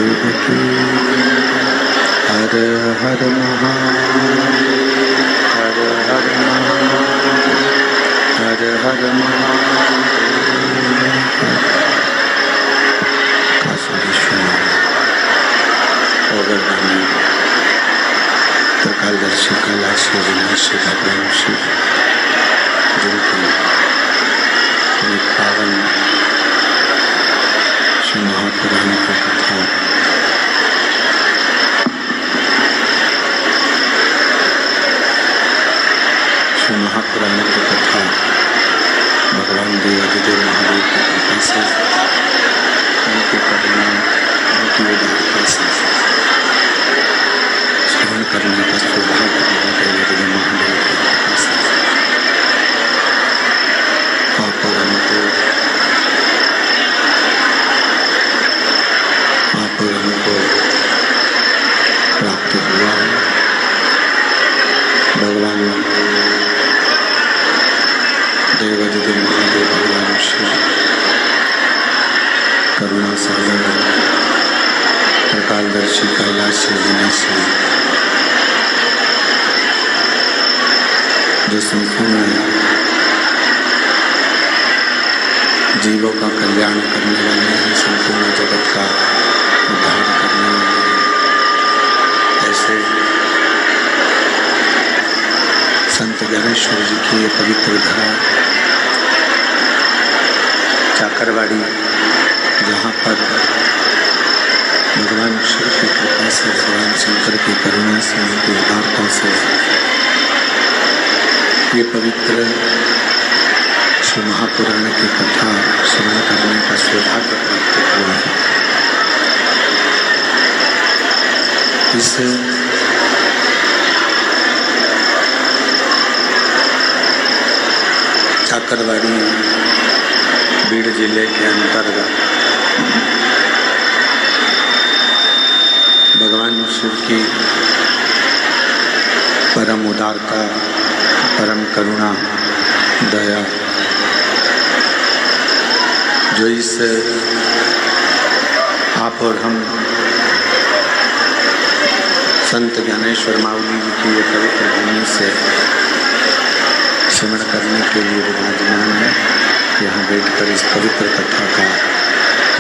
महादेव की। हर हर महादेव, हर हर महादेव, हर हर महादेव। काशीश्वर ओगरदानी त्रिकालदर्शी कैलाशी विनाशी भगवान शिव, जिनकी पावन श्री महापुराण की कथा महापुराण की कथा भगवान देवाधिदेव महादेव की कृपा से, उनकी करुणा, उनकी उदारता से श्रवण करने का सौभाग्य देवाधिदेव महादेव की कृपा से आप और हमको प्राप्त हुआ। भगवान देवाधिदेव महादेव भगवान शिव करुणा सागर त्रिकालदर्शी कैलाशी विनाशी, जो संपूर्ण जीवों का कल्याण करने वाले हैं, संपूर्ण जगत का उद्धार करने वाले हैं, ऐसे संत ज्ञानेश्वर जी की ये पवित्र धरा चाकरवाड़ी, जहाँ पर भगवान शिव की कृपा से, भगवान शंकर की करुणा से, उनकी उदारता से ये पवित्र श्री महापुराण की कथा श्रवण करने का सौभाग्य प्राप्त हुआ है। इस चाकरवाड़ी बीड़ जिले के अंतर्गत भगवान शिव की परम उदारता, परम करुणा, दया, जो इस आप और हम संत ज्ञानेश्वर माउली जी की ये पवित्र भूमि से श्रवण करने के लिए विराजमान है, यहाँ बैठकर इस पवित्र कथा का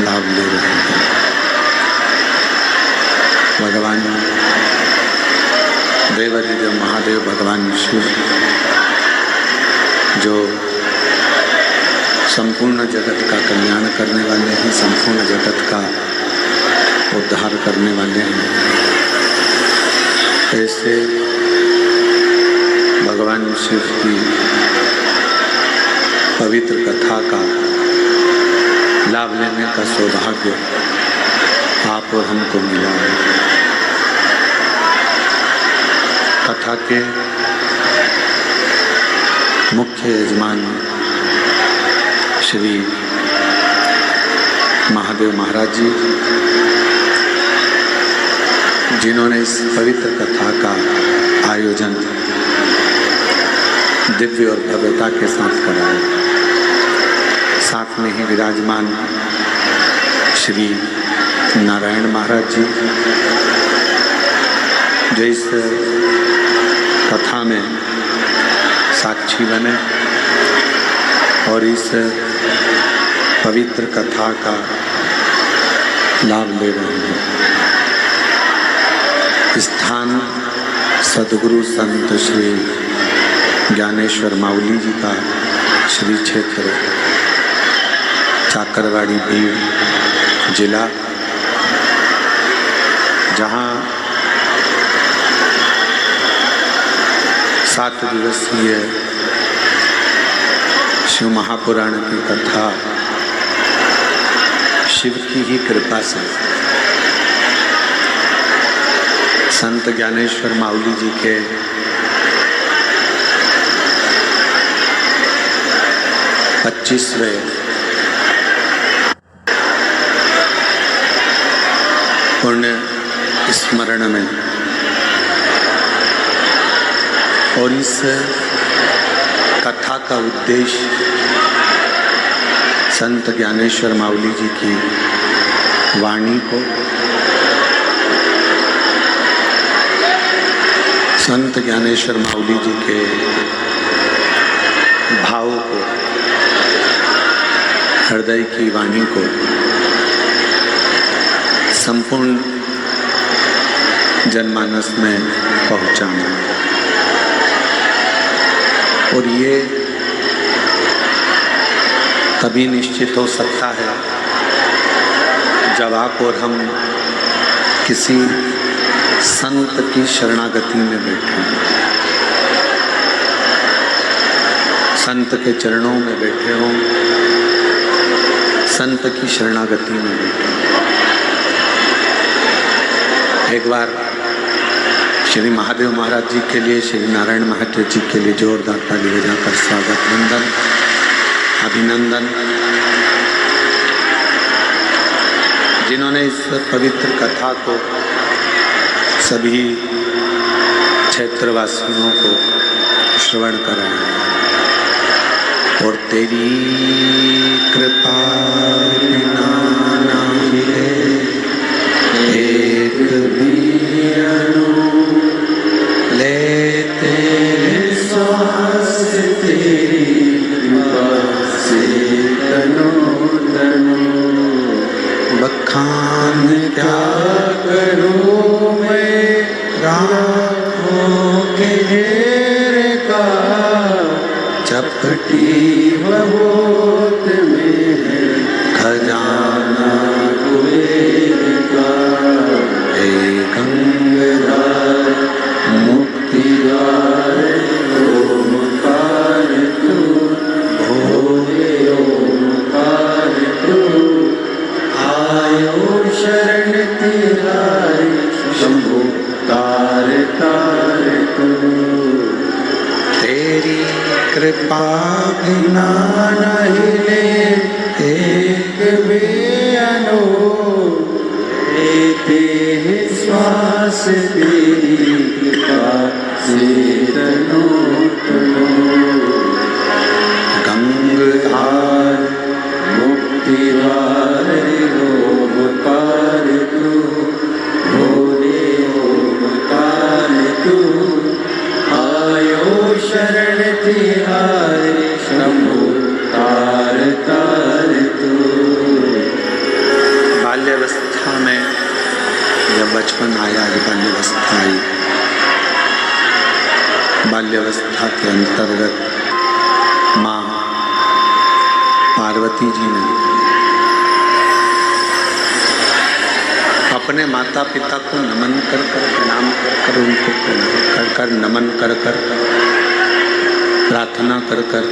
लाभ ले रहे हैं। भगवान देवाधिदेव महादेव भगवान शिव, जो संपूर्ण जगत का कल्याण करने वाले हैं, संपूर्ण जगत का उद्धार करने वाले हैं, ऐसे भगवान शिव की पवित्र कथा का लाभ लेने का सौभाग्य आप और हमको मिला है। कथा के मुख्य यजमान श्री महादेव महाराज जी, जिन्होंने इस पवित्र कथा का आयोजन दिव्य और भव्यता के साथ कराया। साथ में ही विराजमान श्री नारायण महाराज जी, जो इस कथा में साक्षी बने और इस पवित्र कथा का लाभ ले रहे हैं। स्थान सद्गुरु संत श्री ज्ञानेश्वर माउली जी का श्री क्षेत्र चाकरवाड़ी बीड़ जिला, जहाँ 7 दिवसीय शिव महापुराण की कथा शिव की ही कृपा से संत ज्ञानेश्वर माउली जी के पच्चीसवें पुण्य स्मरण में और इस कथा का उद्देश्य संत ज्ञानेश्वर माउली जी की वाणी को संत ज्ञानेश्वर माउली जी के भाव को, हृदय की वाणी को संपूर्ण जनमानस में पहुंचाना, और ये तभी निश्चित हो सकता है जब आप और हम किसी संत की शरणागति में बैठे, संत के चरणों में बैठे हों, संत की शरणागति में बैठे। एक बार श्री महादेव महाराज जी के लिए, श्री नारायण महादेव जी के लिए जोरदार ताली बजाकर स्वागत, वंदन, अभिनंदन, जिन्होंने इस पवित्र कथा को सभी क्षेत्रवासियों को श्रवण कराया। और तेरी कृपा बिना ना मिले एक भी अणु, लेते श्वास तेरी कृपा से तनो तनो, बखान क्या करूं मैं राहों के घेर का, चपटी बहुत में है खजाना कुबेर का। हे गंगाधर मुक्तिदार ओमकार तू, भोले ओमकार तू, आयो शरण तिहारी शंभु तार तार तू। तेरी कृपा बिना नहीं ले एक भी अणु, लेते हैं श्वास तेरी कृपा से तनो तनो। गंगाधर मुक्तिदार ओमकार तू, भोले ओमकार तू, आयो शरण तिहारी शंभु तार तार तू। बाल्यावस्था में जब बचपन आया, जब बाल्यावस्था आई, बाल्यावस्था के अंतर्गत माँ पार्वती जी ने अपने माता पिता को नमन कर कर, प्रणाम कर कर, उनको प्रणाम कर कर, नमन कर कर, प्रार्थना कर कर,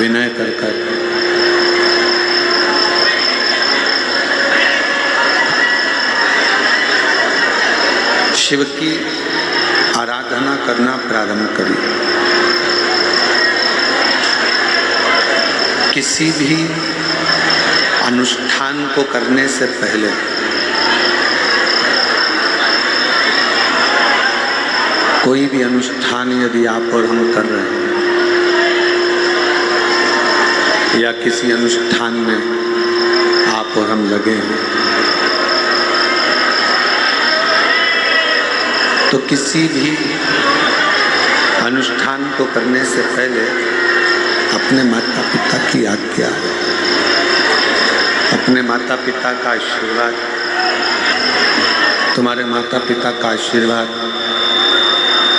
विनय कर कर शिव की आराधना करना प्रारंभ करी। किसी भी अनुष्ठान को करने से पहले कोई भी अनुष्ठान यदि आप और हम कर रहे हैं, या किसी अनुष्ठान में आप और हम लगे हैं, तो किसी भी अनुष्ठान को करने से पहले अपने माता पिता की आज्ञा, अपने माता पिता का आशीर्वाद, तुम्हारे माता पिता का आशीर्वाद,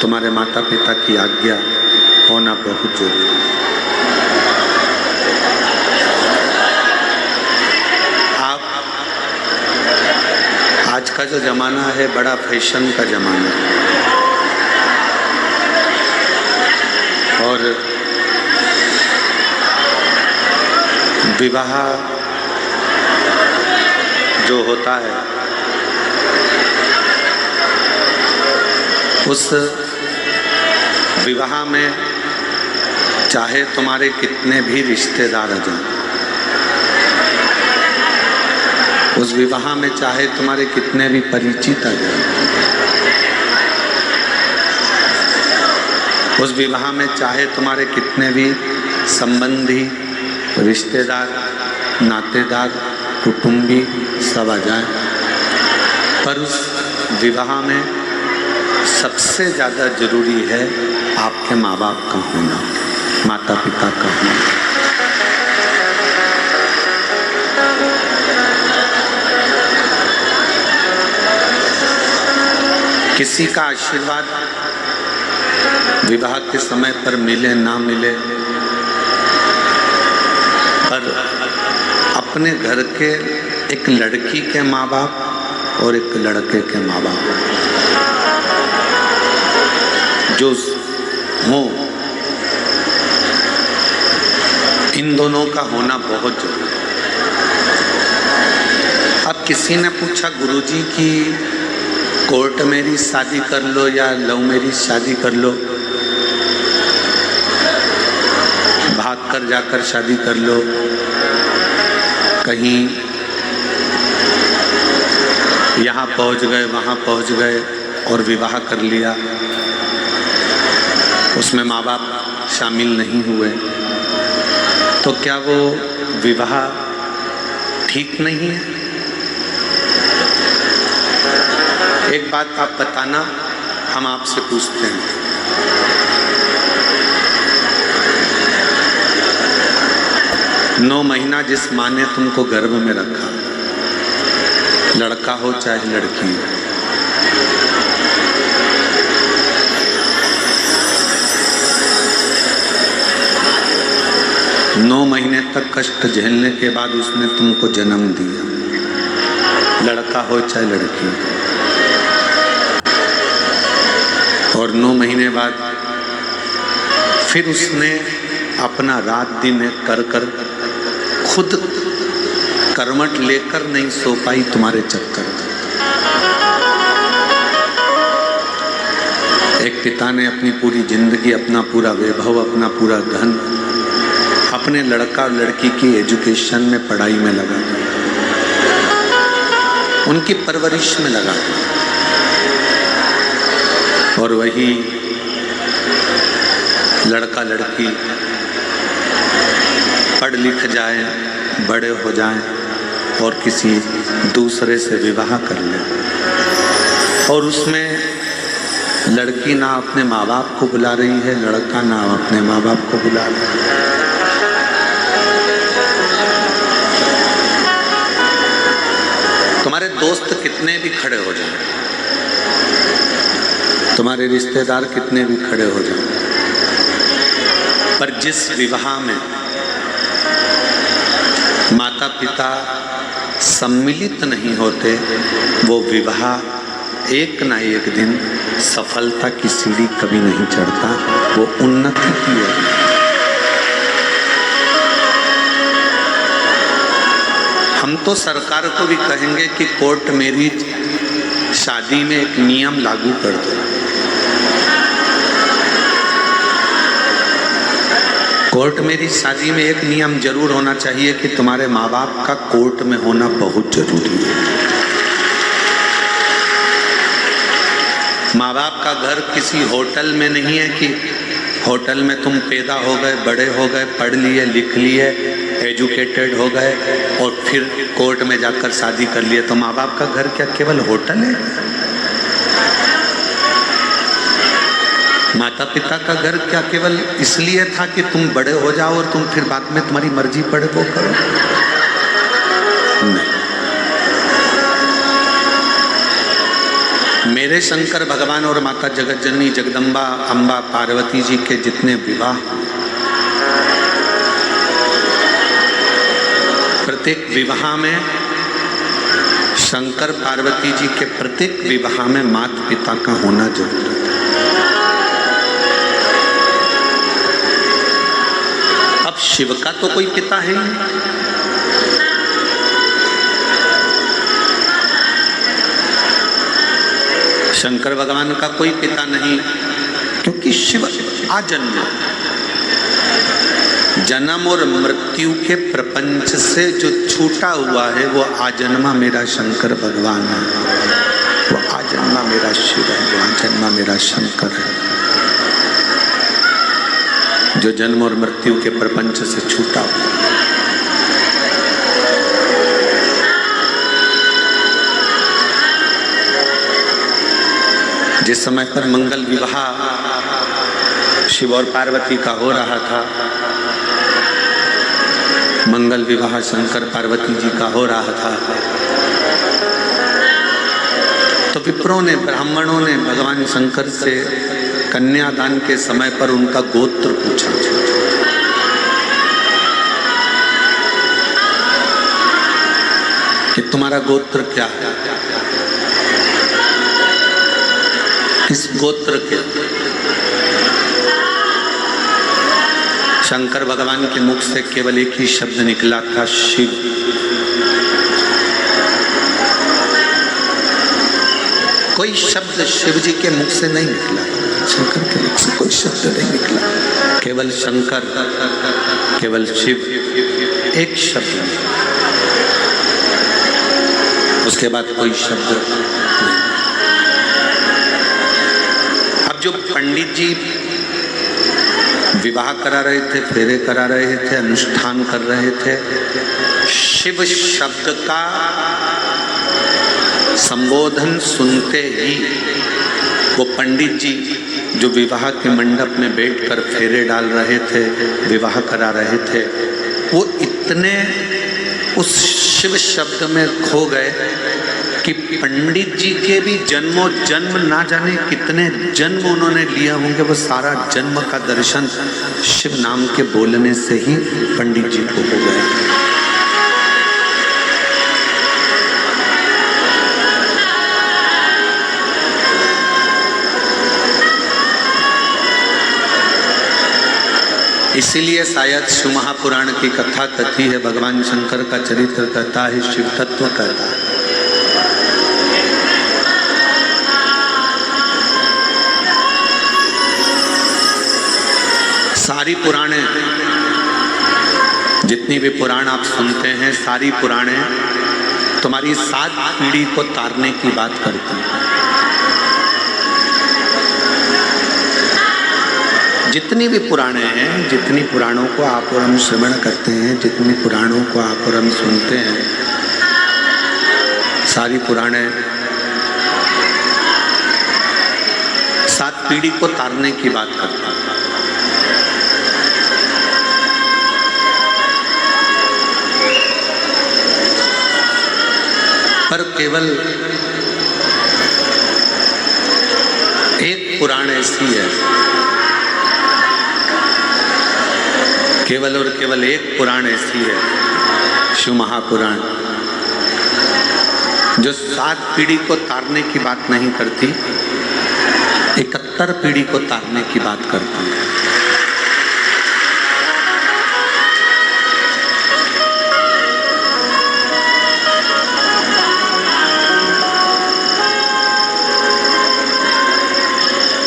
तुम्हारे माता पिता की आज्ञा होना बहुत जरूरी है। आप आज का जो जमाना है बड़ा फैशन का जमाना है, और विवाह जो होता है उस विवाह में चाहे तुम्हारे कितने भी रिश्तेदार आ जाएं, उस विवाह में चाहे तुम्हारे कितने भी परिचित आ जाएं, उस विवाह में चाहे तुम्हारे कितने भी संबंधी, रिश्तेदार, नातेदार, कुटुंबी सब आ जाए, पर उस विवाह में सबसे ज़्यादा जरूरी है आपके माँ बाप का होना, माता पिता का होना। किसी का आशीर्वाद विवाह के समय पर मिले ना मिले, पर अपने घर के एक लड़की के माँ बाप और एक लड़के के माँ बाप जो हों, इन दोनों का होना बहुत जरूरी है। अब किसी ने पूछा गुरुजी की कोर्ट मैरिज शादी कर लो या लव मैरिज शादी कर लो, भाग कर जाकर शादी कर लो, कहीं यहाँ पहुँच गए वहाँ पहुँच गए और विवाह कर लिया, उसमें माँ बाप शामिल नहीं हुए, तो क्या वो विवाह ठीक नहीं है? एक बात आप बताना, हम आपसे पूछते हैं, 9 महीना जिस माँ ने तुमको गर्भ में रखा, लड़का हो चाहे लड़की हो, नौ महीने तक कष्ट झेलने के बाद उसने तुमको जन्म दिया, लड़का हो चाहे लड़की हो, और 9 महीने बाद फिर उसने अपना रात दिन एक कर कर खुद करवट लेकर नहीं सो पाई तुम्हारे चक्कर में। एक पिता ने अपनी पूरी जिंदगी, अपना पूरा वैभव, अपना पूरा धन अपने लड़का और लड़की की एजुकेशन में, पढ़ाई में लगा दिया, उनकी परवरिश में लगा दिया, और वही लड़का लड़की पढ़ लिख जाए, बड़े हो जाएं और किसी दूसरे से विवाह कर ले, और उसमें लड़की ना अपने माँ बाप को बुला रही है, लड़का ना अपने माँ बाप को बुला रहा है। तुम्हारे दोस्त कितने भी खड़े हो जाएं, तुम्हारे रिश्तेदार कितने भी खड़े हो जाएं, पर जिस विवाह में माता पिता सम्मिलित नहीं होते, वो विवाह एक ना एक दिन सफलता की सीढ़ी कभी नहीं चढ़ता, वो उन्नति की ओर। हम तो सरकार को भी कहेंगे कि कोर्ट मैरिज शादी में एक नियम लागू कर दो। कोर्ट मैरिज शादी में एक नियम जरूर होना चाहिए कि तुम्हारे माँ बाप का कोर्ट में होना बहुत जरूरी है। माँ बाप का घर किसी होटल में नहीं है कि होटल में तुम पैदा हो गए, बड़े हो गए, पढ़ लिए, लिख लिए, एजुकेटेड हो गए और फिर कोर्ट में जाकर शादी कर लिए। तो माँ बाप का घर क्या केवल होटल है? माता पिता का घर क्या केवल इसलिए था कि तुम बड़े हो जाओ और तुम फिर बाद में तुम्हारी मर्जी पड़े वो करो? नहीं। मेरे शंकर भगवान और माता जगत जननी जगदम्बा अम्बा पार्वती जी के जितने विवाह, प्रत्येक विवाह में शंकर पार्वती जी के प्रत्येक विवाह में माता पिता का होना जरूरी है। अब शिव का तो कोई पिता है नहीं, शंकर भगवान का कोई पिता नहीं, क्योंकि शिव आजन्म, जन्म और मृत्यु के प्रपंच से जो छूटा हुआ है वो आजन्मा मेरा शंकर भगवान है, वो आजन्मा मेरा शिव है, वो आजन्मा मेरा शंकर है, जो जन्म और मृत्यु के प्रपंच से छूटा हुआ। जिस समय पर मंगल विवाह शिव और पार्वती का हो रहा था, मंगल विवाह शंकर पार्वती जी का हो रहा था, तो विप्रों ने, ब्राह्मणों ने भगवान शंकर से कन्यादान के समय पर उनका गोत्र पूछा। कि तुम्हारा गोत्र क्या है, किस गोत्र के? शंकर भगवान के मुख से केवल एक ही शब्द निकला था, शिव। कोई शब्द शिव जी के मुख से नहीं निकला, शंकर के मुख से कोई शब्द नहीं निकला, केवल शंकर, केवल शिव, एक शब्द, उसके बाद कोई शब्द नहीं। अब जो पंडित जी विवाह करा रहे थे, फेरे करा रहे थे, अनुष्ठान कर रहे थे, शिव शब्द का संबोधन सुनते ही वो पंडित जी जो विवाह के मंडप में बैठकर फेरे डाल रहे थे, विवाह करा रहे थे, वो इतने उस शिव शब्द में खो गए कि पंडित जी के भी जन्मों जन्म ना जाने कितने जन्म उन्होंने लिया होंगे, वो सारा जन्म का दर्शन शिव नाम के बोलने से ही पंडित जी को हो गया। इसीलिए शायद शिव महापुराण की कथा कथी है, भगवान शंकर का चरित्र कहता है, शिव तत्व कहता है। सारी पुराणे, जितनी भी पुराण आप सुनते हैं, सारी पुराणे तुम्हारी 7 पीढ़ी को तारने की बात करती हैं। जितनी भी पुराणे हैं, जितनी पुराणों को आप और हम श्रवण करते हैं, जितनी पुराणों को आप और हम सुनते हैं, सारी पुराणे 7 पीढ़ी को तारने की बात करती हैं। पर केवल एक पुराण ऐसी है, केवल और केवल एक पुराण ऐसी है, शिव महापुराण, जो 7 पीढ़ी को तारने की बात नहीं करती, 71 पीढ़ी को तारने की बात करती है।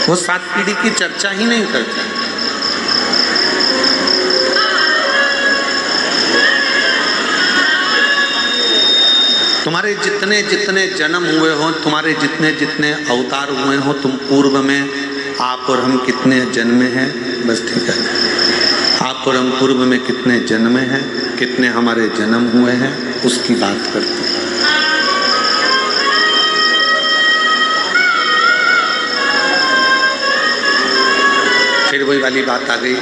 वो 7 पीढ़ी की चर्चा ही नहीं करती। तुम्हारे जितने जितने जन्म हुए हो, तुम्हारे जितने जितने अवतार हुए हो, तुम पूर्व में आप और हम कितने जन्मे हैं, बस ठीक है, आप और हम पूर्व में कितने जन्मे हैं, कितने हमारे जन्म हुए हैं, उसकी बात करते हैं। फिर वही वाली बात आ गई,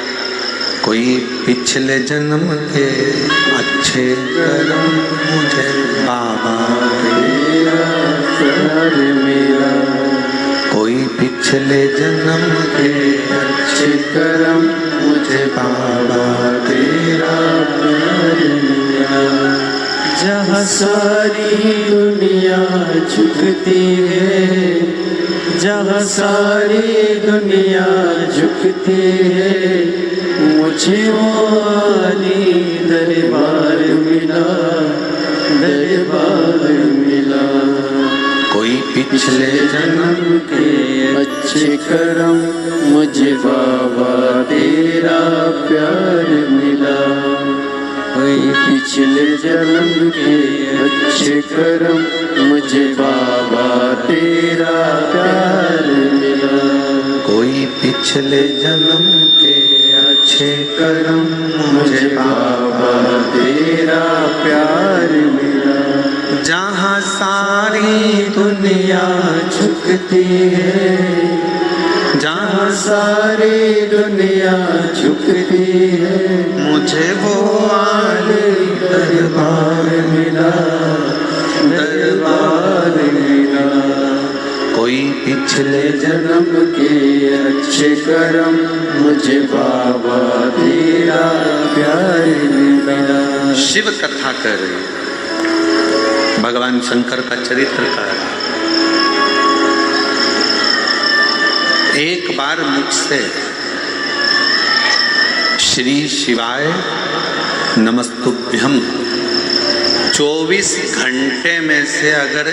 कोई पिछले जन्म के अच्छे कर्म मुझे बाबा तेरा सर मेरा, कोई पिछले जन्म के अच्छे कर्म मुझे बाबा तेरा प्यार मेरा। जहाँ सारी दुनिया झुकती है, जहाँ सारी दुनिया झुकती है, मुझे वो आली दरबार मिला, दरबार मिला। कोई पिछले जन्म के अच्छे कर्म मुझे बाबा तेरा प्यार मिला, कोई पिछले जन्म के अच्छे कर्म मुझे बाबा तेरा प्यार मिला। कोई पिछले जन्म के अच्छे कर्म मुझे बाबा तेरा प्यार मिला। जहाँ सारी सारी दुनिया झुकती है, जहाँ सारी दुनिया झुकती है, मुझे वो आले दरबार मिला, दरबार मिला। कोई पिछले जन्म के अच्छे कर्म मुझे बाबा तेरा प्यार मिला। शिव कथा कर रहे, भगवान शंकर का चरित्र कर रहा। एक बार मुझसे श्री शिवाय नमस्तुभ्यम 24 घंटे में से अगर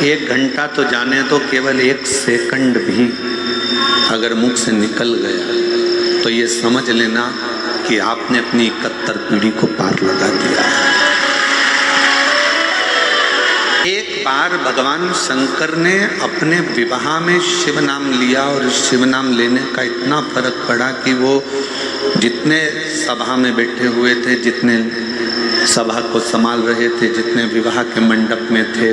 1 घंटा तो जाने तो केवल 1 सेकंड भी अगर मुख से निकल गया तो ये समझ लेना कि आपने अपनी 71 पीढ़ी को पार लगा दिया। एक बार भगवान शंकर ने अपने विवाह में शिव नाम लिया और शिव नाम लेने का इतना फर्क पड़ा कि वो जितने सभा में बैठे हुए थे, जितने सभा को संभाल रहे थे, जितने विवाह के मंडप में थे,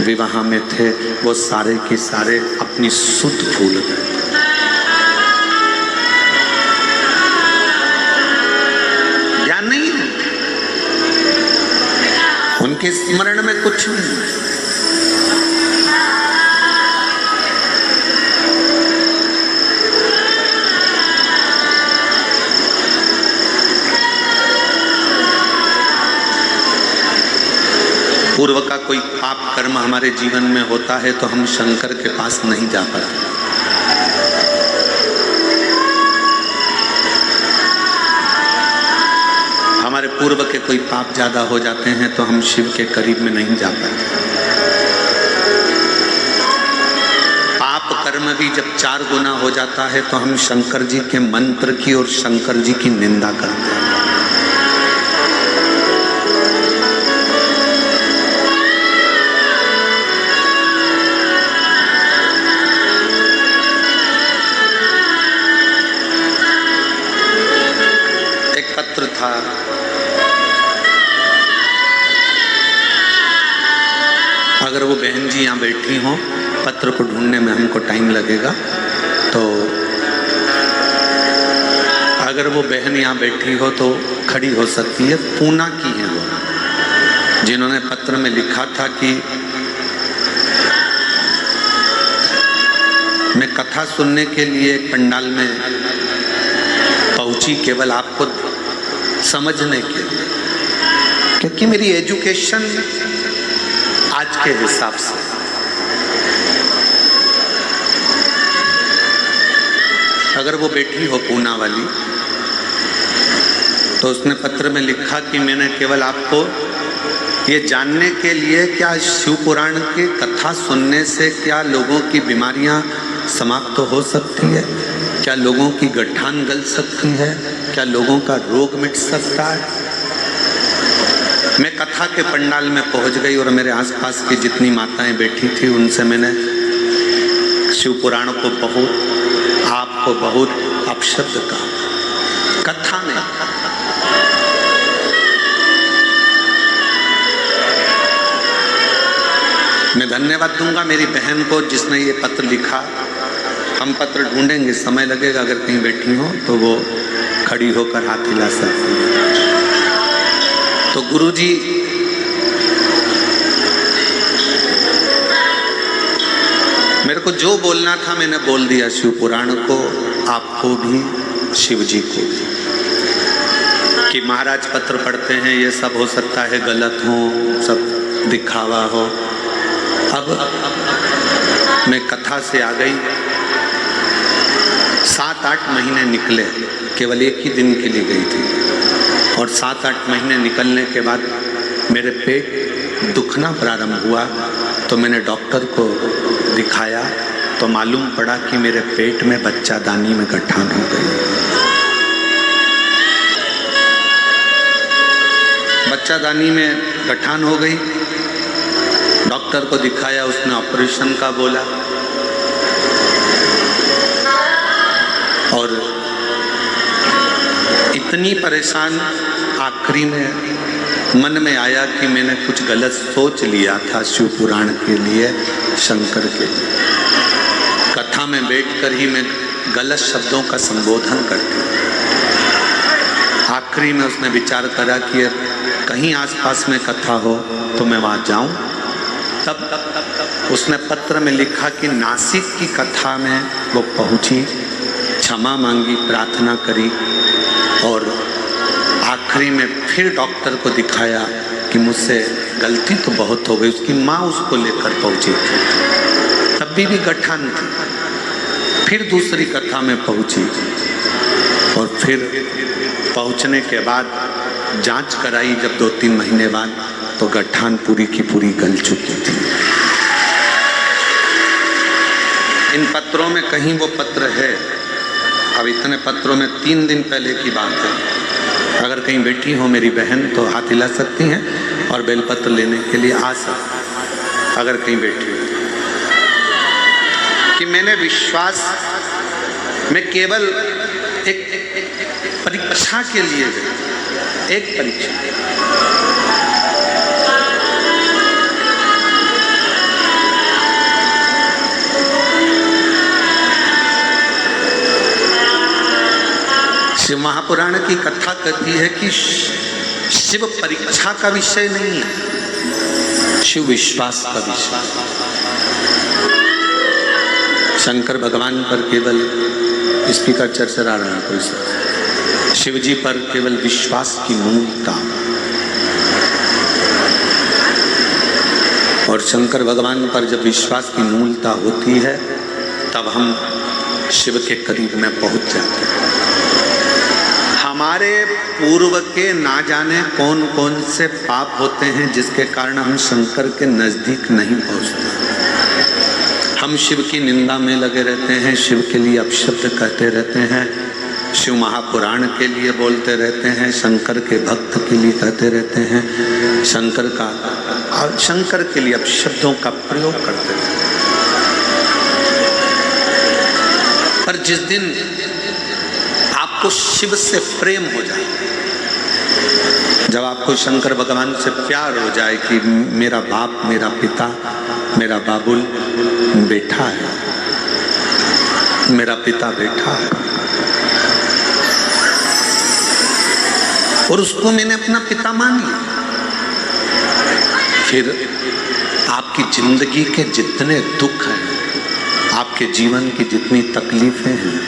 विवाह में थे, वो सारे के सारे अपनी सुध भूल गए। या नहीं, उनके स्मरण में कुछ नहीं। पूर्व का कोई पाप कर्म हमारे जीवन में होता है तो हम शंकर के पास नहीं जा पाते। हमारे पूर्व के कोई पाप ज्यादा हो जाते हैं तो हम शिव के करीब में नहीं जा पाते। पाप कर्म भी जब 4 गुना हो जाता है तो हम शंकर जी के मंत्र की और शंकर जी की निंदा करते हैं। पत्र था, अगर वो बहन जी यहाँ बैठी हों, पत्र को ढूंढने में हमको टाइम लगेगा, तो अगर वो बहन यहाँ बैठी हो तो खड़ी हो सकती है। पूना की है वो, जिन्होंने पत्र में लिखा था कि मैं कथा सुनने के लिए पंडाल में पहुंची केवल आपको समझने के लिए, क्योंकि मेरी एजुकेशन आज के हिसाब से अगर वो बैठी हो पूना वाली, तो उसने पत्र में लिखा कि मैंने केवल आपको ये जानने के लिए क्या शिव पुराण की कथा सुनने से क्या लोगों की बीमारियां समाप्त हो सकती है, क्या लोगों की गठान गल सकती है, क्या लोगों का रोग मिट सकता है। मैं कथा के पंडाल में पहुंच गई और मेरे आसपास की जितनी माताएं बैठी थी उनसे मैंने शिव पुराण को बहुत, आपको बहुत अपशब्द कहा कथा में। मैं धन्यवाद दूंगा मेरी बहन को जिसने ये पत्र लिखा। हम पत्र ढूंढेंगे, समय लगेगा, अगर कहीं बैठी हो तो वो खड़ी होकर हाथ हिला सकती है। तो गुरुजी मेरे को जो बोलना था मैंने बोल दिया, शिव पुराण को, आपको भी, शिव जी को भी, कि महाराज पत्र पढ़ते हैं, ये सब हो सकता है गलत हो, सब दिखावा हो। अब मैं कथा से आ गई, 7-8 महीने निकले, केवल एक ही दिन के लिए गई थी, और 7-8 महीने निकलने के बाद मेरे पेट दुखना प्रारंभ हुआ। तो मैंने डॉक्टर को दिखाया तो मालूम पड़ा कि मेरे पेट में बच्चादानी में गठान हो गई। बच्चादानी में गठान हो गई, डॉक्टर को दिखाया, उसने ऑपरेशन का बोला, और इतनी परेशान, आखिरी में मन में आया कि मैंने कुछ गलत सोच लिया था शिव पुराण के लिए, शंकर के लिए। कथा में बैठकर ही मैं गलत शब्दों का संबोधन करती। आखिरी में उसने विचार करा कि कहीं आसपास में कथा हो तो मैं वहाँ जाऊँ। तब उसने पत्र में लिखा कि नासिक की कथा में वो पहुँची, क्षमा मांगी, प्रार्थना करी और आखिरी में फिर डॉक्टर को दिखाया कि मुझसे गलती तो बहुत हो गई। उसकी माँ उसको लेकर पहुँची थी, तब भी गठान थी। फिर दूसरी कथा में पहुँची और फिर पहुँचने के बाद जांच कराई जब 2-3 महीने बाद, तो गठान पूरी की पूरी गल चुकी थी। इन पत्रों में कहीं वो पत्र है, अब इतने पत्रों में 3 दिन पहले की बात है। अगर कहीं बैठी हो मेरी बहन तो हाथ हिला सकती हैं और बेलपत्र लेने के लिए आ सकती, अगर कहीं बैठी हो। कि मैंने विश्वास में केवल एक परीक्षा के लिए गई, एक परीक्षा। शिव महापुराण की कथा कहती है कि शिव परीक्षा का विषय नहीं है, शिव विश्वास का विषय। शंकर भगवान पर केवल स्पीकर चरचरा रहा कोई सा, शिव जी पर केवल विश्वास की मूलता। और शंकर भगवान पर जब विश्वास की मूलता होती है तब हम शिव के करीब में पहुंच जाते हैं। हमारे पूर्व के ना जाने कौन कौन से पाप होते हैं जिसके कारण हम शंकर के नजदीक नहीं पहुंचते। हम शिव की निंदा में लगे रहते हैं, शिव के लिए अपशब्द कहते रहते हैं, शिव महापुराण के लिए बोलते रहते हैं, शंकर के भक्त के लिए कहते रहते हैं, शंकर के लिए अपशब्दों का प्रयोग करते रहते हैं। पर जिस दिन आपको शिव से प्रेम हो जाए, जब आपको शंकर भगवान से प्यार हो जाए कि मेरा बाप, मेरा पिता, मेरा बाबुल बैठा है, मेरा पिता बैठा है और उसको मैंने अपना पिता मान लिया, फिर आपकी जिंदगी के जितने दुख हैं, आपके जीवन की जितनी तकलीफें हैं,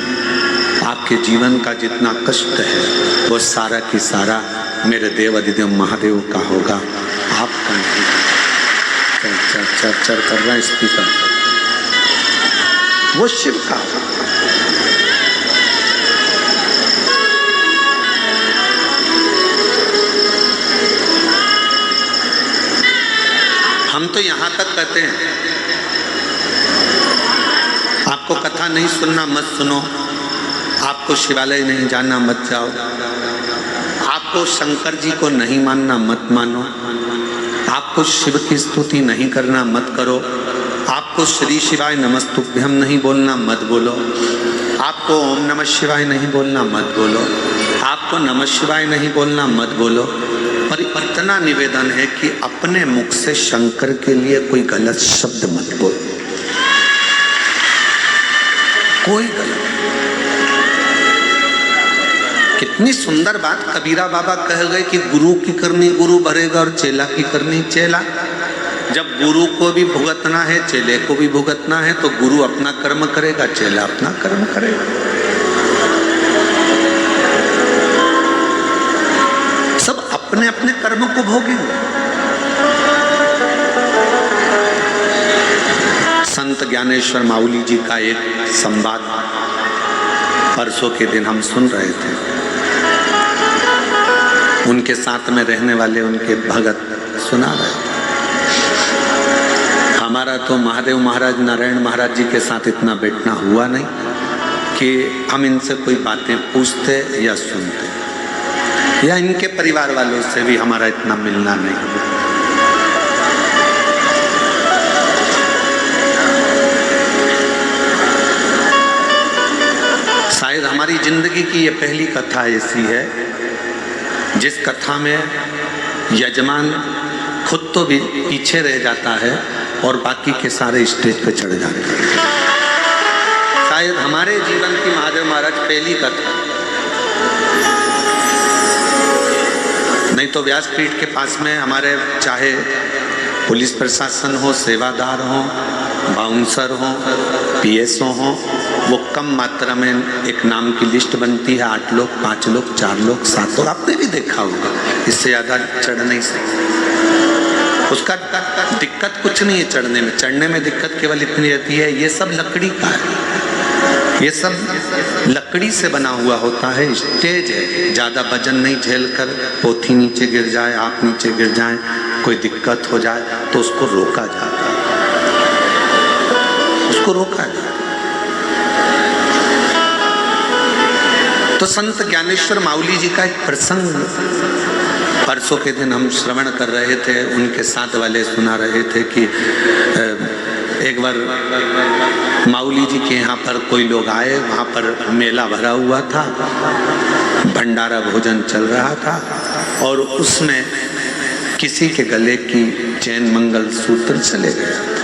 आपके जीवन का जितना कष्ट है, वो सारा की सारा मेरे देव अधिदेव महादेव का होगा, आपका नहीं। चर चर चर कर रहा है स्पीकर, वो शिव का। हम तो यहां तक कहते हैं आपको कथा नहीं सुनना मत सुनो, आपको शिवालय नहीं जाना मत जाओ, आपको शंकर जी को नहीं मानना मत मानो, आपको शिव की स्तुति नहीं करना मत करो, आपको श्री शिवाय नमस्तुभ्यम नहीं बोलना मत बोलो, आपको ओम नमः शिवाय नहीं बोलना मत बोलो, आपको नमः शिवाय नहीं बोलना मत बोलो। पर इतना निवेदन है कि अपने मुख से शंकर के लिए कोई गलत शब्द मत बोलो, कोई गलत। कितनी सुंदर बात कबीरा बाबा कह गए कि गुरु की करनी गुरु भरेगा और चेला की करनी चेला। जब गुरु को भी भुगतना है, चेले को भी भुगतना है, तो गुरु अपना कर्म करेगा, चेला अपना कर्म करेगा। सब अपने अपने कर्म को भोगेंगे। संत ज्ञानेश्वर माउली जी का एक संवाद परसों के दिन हम सुन रहे थे। उनके साथ में रहने वाले उनके भगत सुना रहे थे। हमारा तो महादेव महाराज, नारायण महाराज जी के साथ इतना बैठना हुआ नहीं कि हम इनसे कोई बातें पूछते या सुनते, या इनके परिवार वालों से भी हमारा इतना मिलना नहीं। शायद हमारी जिंदगी की ये पहली कथा ऐसी है जिस कथा में यजमान खुद तो भी पीछे रह जाता है और बाकी के सारे स्टेज पे चढ़ जाते हैं। शायद हमारे जीवन की महादेव महाराज पहली कथा, नहीं तो व्यासपीठ के पास में हमारे चाहे पुलिस प्रशासन हो, सेवादार हो, बाउंसर हो, पीएसओ हो, वो कम मात्रा में एक नाम की लिस्ट बनती है, 8 लोग, 5 लोग, 4 लोग, 7 लोग, आपने भी देखा होगा, इससे ज़्यादा चढ़ नहीं सकते। उसका दिक्कत कुछ नहीं है चढ़ने में दिक्कत केवल इतनी रहती है, ये सब लकड़ी का है, ये सब लकड़ी से बना हुआ होता है, स्टेज है, ज़्यादा वजन नहीं झेल कर पोथी नीचे गिर जाए, आप नीचे गिर जाए, कोई दिक्कत हो जाए तो उसको रोका जाता है, उसको रोका जाता है। तो संत ज्ञानेश्वर माउली जी का एक प्रसंग परसों के दिन हम श्रवण कर रहे थे, उनके साथ वाले सुना रहे थे कि एक बार माउली जी के यहाँ पर कोई लोग आए, वहाँ पर मेला भरा हुआ था, भंडारा भोजन चल रहा था और उसमें किसी के गले की चैन मंगल सूत्र चले गया।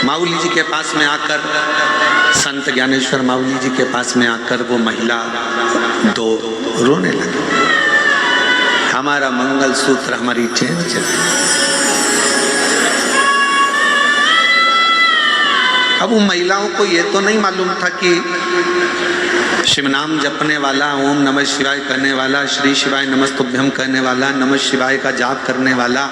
माउली जी के पास में आकर, संत ज्ञानेश्वर माउली जी के पास में आकर वो महिला 2 रोने लगी, हमारा मंगल सूत्र, हमारी चैन चली। अब उन महिलाओं को ये तो नहीं मालूम था कि शिव नाम जपने वाला, ओम नमः शिवाय करने वाला, श्री शिवाय नमस्तुभ्यम करने वाला, नमः शिवाय का जाप करने वाला,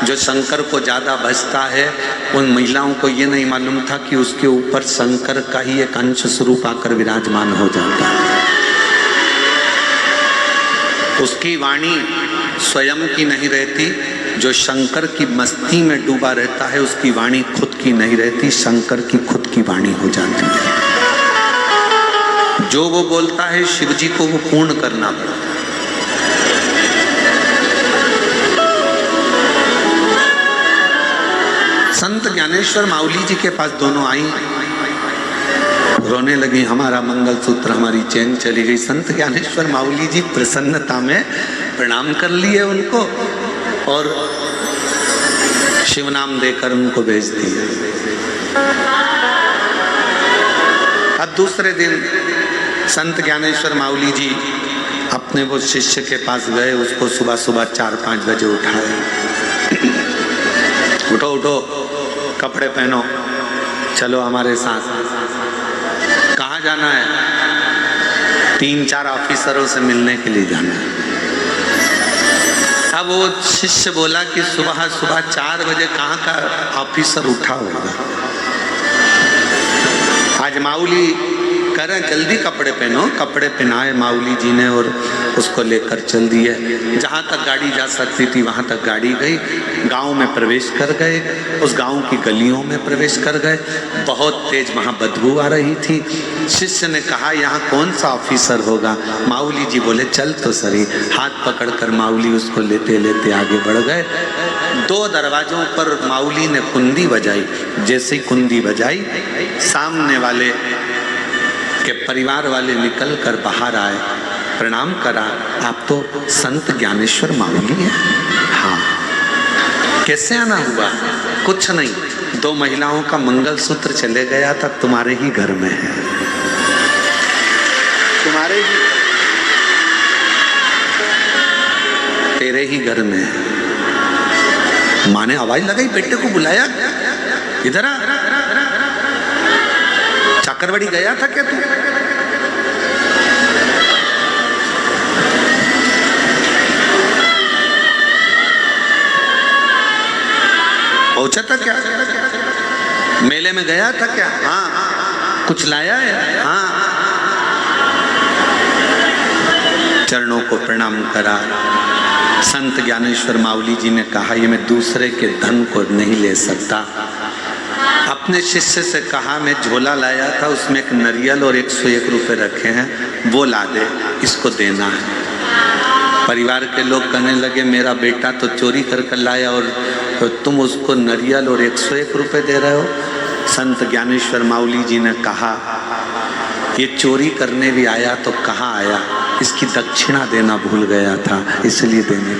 जो शंकर को ज़्यादा भजता है, उन महिलाओं को ये नहीं मालूम था कि उसके ऊपर शंकर का ही एक अंश स्वरूप आकर विराजमान हो जाता है। उसकी वाणी स्वयं की नहीं रहती, जो शंकर की मस्ती में डूबा रहता है उसकी वाणी खुद की नहीं रहती, शंकर की खुद की वाणी हो जाती है। जो वो बोलता है शिव जी को वो पूर्ण करना पड़ता है। संत ज्ञानेश्वर माउली जी के पास दोनों आई, रोने लगी, हमारा मंगल सूत्र, हमारी चैन चली गई। संत ज्ञानेश्वर माउली जी प्रसन्नता में प्रणाम कर लिए उनको और शिव नाम देकर उनको भेज दिया। अब दूसरे दिन संत ज्ञानेश्वर माउली जी अपने वो शिष्य के पास गए, उसको सुबह सुबह 4-5 बजे उठाए, उठो उठो, कपड़े पहनो, चलो हमारे साथ। कहाँ जाना है? 3-4 ऑफिसरों से मिलने के लिए जाना है। अब वो शिष्य बोला कि सुबह सुबह 4 बजे कहाँ का ऑफिसर उठा होगा। आज माउली करें जल्दी कपड़े पहनो, कपड़े पहनाए माउली जी ने और उसको लेकर चल दिए। जहाँ तक गाड़ी जा सकती थी वहाँ तक गाड़ी गई, गांव में प्रवेश कर गए, उस गांव की गलियों में प्रवेश कर गए। बहुत तेज वहाँ बदबू आ रही थी। शिष्य ने कहा यहाँ कौन सा ऑफिसर होगा? माउली जी बोले चल तो सही। हाथ पकड़कर माउली उसको लेते लेते आगे बढ़ गए। 2 दरवाजों पर माउली ने कुंडी बजाई। जैसे ही कुंडी बजाई, सामने वाले के परिवार वाले निकल कर बाहर आए, प्रणाम करा, आप तो संत ज्ञानेश्वर माउली हैं? हाँ। कैसे आना हुआ? कुछ नहीं, 2 महिलाओं का मंगलसूत्र चले गया था, तुम्हारे ही घर में है, तुम्हारे ही, तेरे ही घर में है। माँ ने आवाज लगाई, बेटे को बुलाया, इधर आ, चाकरवाड़ी गया था क्या तू? पहुंचा था क्या? मेले में गया था क्या? हाँ। कुछ लाया है? हाँ। चरणों को प्रणाम करा। संत ज्ञानेश्वर माउली जी ने कहा ये मैं दूसरे के धन को नहीं ले सकता। अपने शिष्य से कहा मैं झोला लाया था, उसमें एक नारियल और 101 रुपये रखे हैं, वो ला दे, इसको देना है। परिवार के लोग कहने लगे मेरा बेटा तो चोरी कर कर लाया और तुम उसको नारियल और 101 रुपये दे रहे हो। संत ज्ञानेश्वर माउली जी ने कहा, ये चोरी करने भी आया तो कहाँ आया, इसकी दक्षिणा देना भूल गया था, इसलिए देने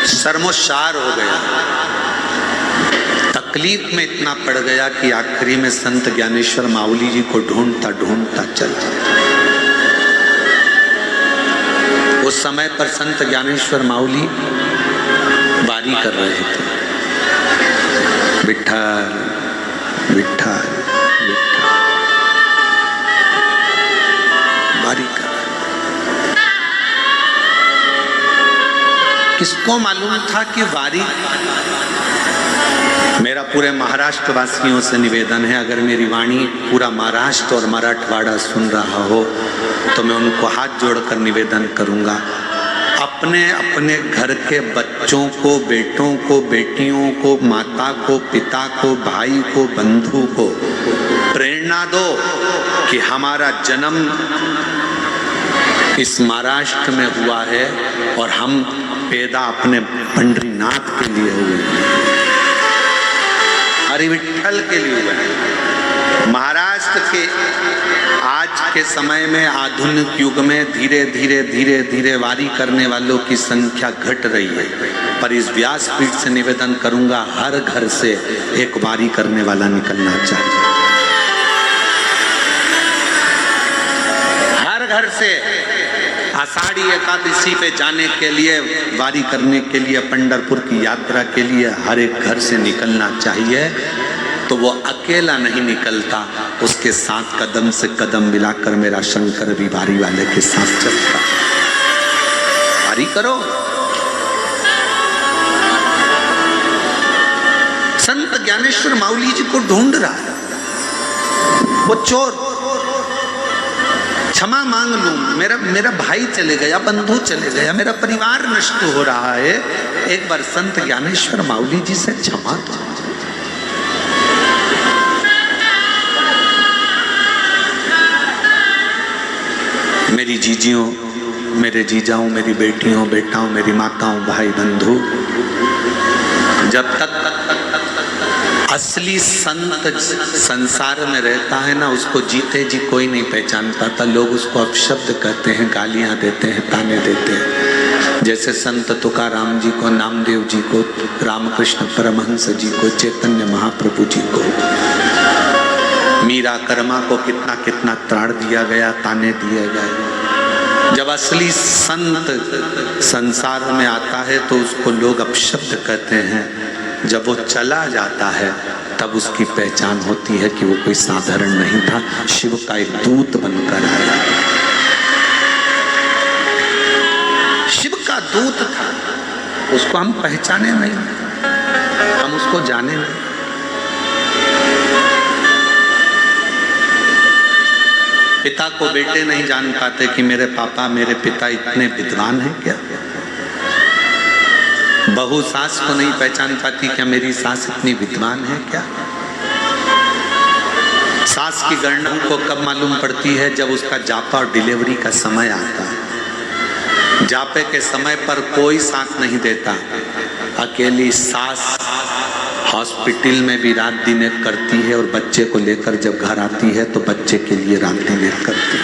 शर्मोशार हो गया, तकलीफ में इतना पड़ गया कि आखिरी में संत ज्ञानेश्वर माउली जी को ढूंढता ढूंढता चल जाता। उस समय पर संत ज्ञानेश्वर माउली वारी कर रहे थे, विठ्ठल विठ्ठल विठ्ठल वारी कर। किसको मालूम था कि वारी, मेरा पूरे महाराष्ट्र वासियों से निवेदन है, अगर मेरी वाणी पूरा महाराष्ट्र और मराठवाड़ा सुन रहा हो तो मैं उनको हाथ जोड़कर निवेदन करूंगा, अपने अपने घर के बच्चों को, बेटों को, बेटियों को, माता को, पिता को, भाई को, बंधु को प्रेरणा दो कि हमारा जन्म इस महाराष्ट्र में हुआ है और हम पैदा अपने पंडरीनाथ के लिए हुए, हरि विठ्ठल के लिए हुए हैं। महाराष्ट्र के आज के समय में, आधुनिक युग में धीरे धीरे धीरे धीरे वारी करने वालों की संख्या घट रही है, पर इस व्यासपीठ से निवेदन करूंगा, हर घर से एक वारी करने वाला निकलना चाहिए। हर घर से आषाढ़ी एकादशी पे जाने के लिए, वारी करने के लिए, पंढरपुर की यात्रा के लिए हर एक घर से निकलना चाहिए। तो वो अकेला नहीं निकलता, उसके साथ कदम से कदम मिलाकर मेरा शंकर भी वारी वाले के साथ चलता। वारी करो। संत ज्ञानेश्वर माउली जी को ढूंढ रहा है वो चोर, क्षमा मांग लूं, मेरा भाई चले गया, बंधु चले गया, मेरा परिवार नष्ट हो रहा है, एक बार संत ज्ञानेश्वर माउली जी से क्षमा दो। मेरी जीजियों, मेरे जीजाओं, मेरी बेटियों, बेटाओं, मेरी माताओं, भाई बंधु, जब तक असली संत संसार में रहता है ना, उसको जीते जी कोई नहीं पहचान पाता। लोग उसको अपशब्द कहते हैं, गालियां देते हैं, ताने देते हैं। जैसे संत तुकाराम जी को, नामदेव जी को, रामकृष्ण परमहंस जी को, चैतन्य महाप्रभु जी को, मीरा कर्मा को कितना कितना त्राण दिया गया, ताने दिए गए। जब असली संत संसार में आता है तो उसको लोग अपशब्द कहते हैं। जब वो चला जाता है तब उसकी पहचान होती है कि वो कोई साधारण नहीं था, शिव का एक दूत बनकर आया। शिव का दूत था, उसको हम पहचाने नहीं, हम उसको जाने नहीं। पिता को बेटे नहीं जान पाते कि मेरे पापा, मेरे पिता इतने विद्वान हैं क्या। बहू सास को नहीं पहचान पाती, क्या मेरी सास इतनी विद्वान है क्या। सास की गणना को कब मालूम पड़ती है, जब उसका जापा और डिलीवरी का समय आता है। जापे के समय पर कोई साथ नहीं देता, अकेली सास हॉस्पिटल में भी रात दिन एक करती है, और बच्चे को लेकर जब घर आती है तो बच्चे के लिए रात दिन एक करती है।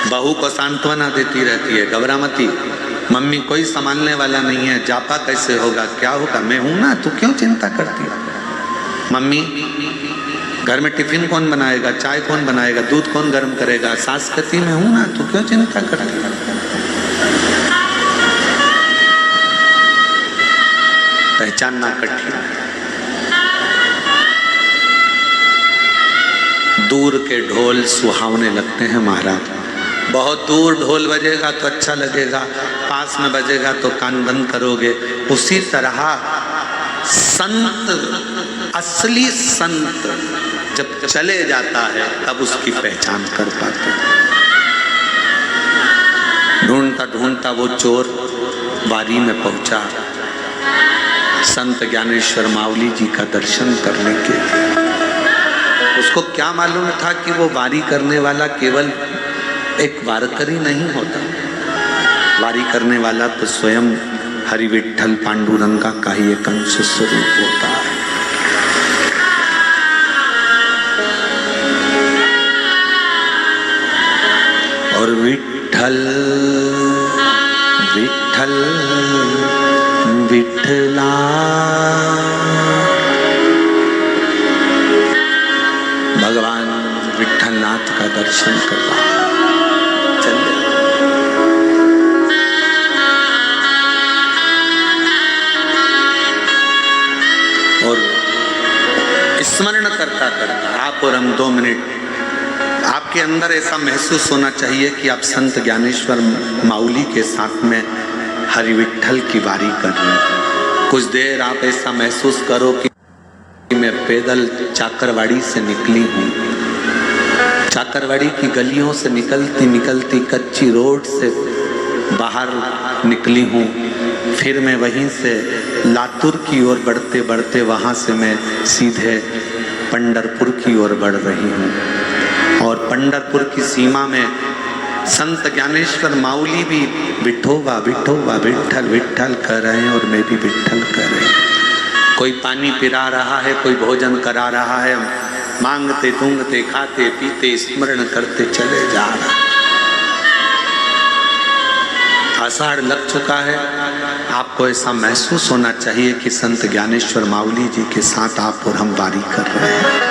बहू को सांत्वना देती रहती है, घबरा मती, मम्मी कोई संभालने वाला नहीं है, जापा कैसे होगा, क्या होगा, मैं हूं ना, तू क्यों चिंता करती है। मम्मी घर में टिफिन कौन बनाएगा, चाय कौन बनाएगा, दूध कौन गर्म करेगा। सास कहती मैं हूं ना, तू क्यों चिंता करती है। पहचानना कठिन। दूर के ढोल सुहावने लगते हैं महाराज। बहुत दूर ढोल बजेगा तो अच्छा लगेगा, पास में बजेगा तो कान बंद करोगे। उसी तरह संत, असली संत जब चले जाता है तब उसकी पहचान कर पाते। ढूंढता ढूंढता वो चोर वारी में पहुंचा संत ज्ञानेश्वर माउली जी का दर्शन करने के लिए। उसको क्या मालूम था कि वो वारी करने वाला केवल एक वारकरी नहीं होता, वारी करने वाला तो स्वयं हरि विठ्ठल पांडुरंगा का ही एक अंश स्वरूप होता है। और विठ्ठल विठ्ठल विठ्ठला, भगवान विठ्ठलनाथ का दर्शन कर रहा है। चलिए और स्मरण करता करता आप और हम 2 मिनट, आपके अंदर ऐसा महसूस होना चाहिए कि आप संत ज्ञानेश्वर माउली के साथ में हरि विठ्ठल की वारी कर रहे हैं। कुछ देर आप ऐसा महसूस करो कि मैं पैदल चाकरवाड़ी से निकली हूँ, चाकरवाड़ी की गलियों से निकलती निकलती कच्ची रोड से बाहर निकली हूँ। फिर मैं वहीं से लातूर की ओर बढ़ते बढ़ते वहाँ से मैं सीधे पंढरपुर की ओर बढ़ रही हूँ। और पंढरपुर की सीमा में संत ज्ञानेश्वर माउली भी विठोबा विठोबा विठ्ठल विठ्ठल कर रहे हैं और मैं भी विठ्ठल कर रही हूँ। कोई पानी पिला रहा है, कोई भोजन करा रहा है, मांगते दूंगते खाते पीते स्मरण करते चले जा रहा है। आषाढ़ लग चुका है, आपको ऐसा महसूस होना चाहिए कि संत ज्ञानेश्वर माउली जी के साथ आप और हम वारी कर रहे हैं।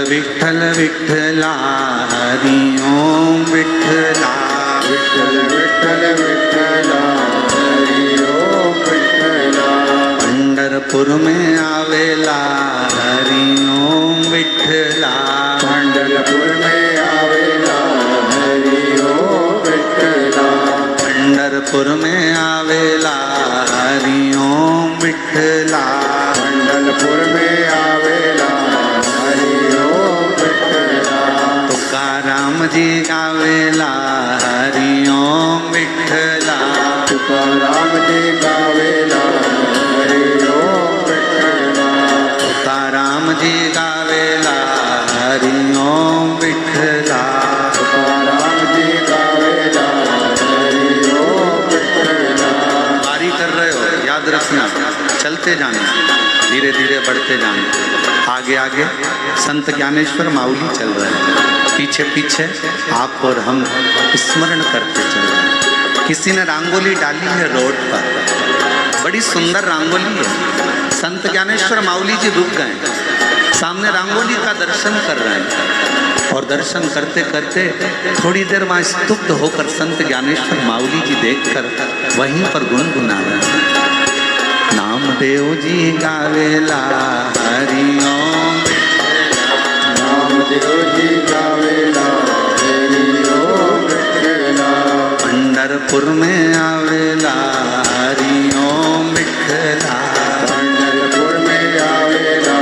विठ्ठल विठ्ठला हरि ओम विठ्ठला, विठ्ठल विठ्ठल विठ्ठला हरि ओम विठ्ठला। पंढरपुर में आवेला हरि ओम विठ्ठला, पंढरपुर में आवेला हरि ओम विठ्ठला। पंढरपुर में आवेला हरि ओम विठ्ठला, पंढरपुर में आवेला हरि ओम विठ्ठला। तुकाराम जी गावेला हरि ओम विठ्ठला, तुकाराम जी गावेला हरि ओम विठ्ठला। तुकाराम जी गावेला हरि ओम विठ्ठला। तुकाराम जी गावेला हरि ओम विठ्ठला। वारी कर रहे हो, याद रखना, चलते जाना, धीरे धीरे बढ़ते जाना। आगे आगे संत ज्ञानेश्वर माउली चल रहे हैं, पीछे पीछे आप और हम स्मरण करते चल रहे हैं। किसी ने रंगोली डाली है रोड पर, बड़ी सुंदर रंगोली है। संत ज्ञानेश्वर माउली जी रुक गए, सामने रंगोली का दर्शन कर रहे हैं और दर्शन करते करते थोड़ी देर वहाँ स्तुप्त होकर संत ज्ञानेश्वर माउली जी देखकर वहीं पर गुनगुना रहे हैं। नामदेव जी गावेला हरि ओम, नामदेव जी गावेला हरि ओम विठ्ठला। पंढरपुर में आवेला हरि ओम विठ्ठला, पंढरपुर में आवेला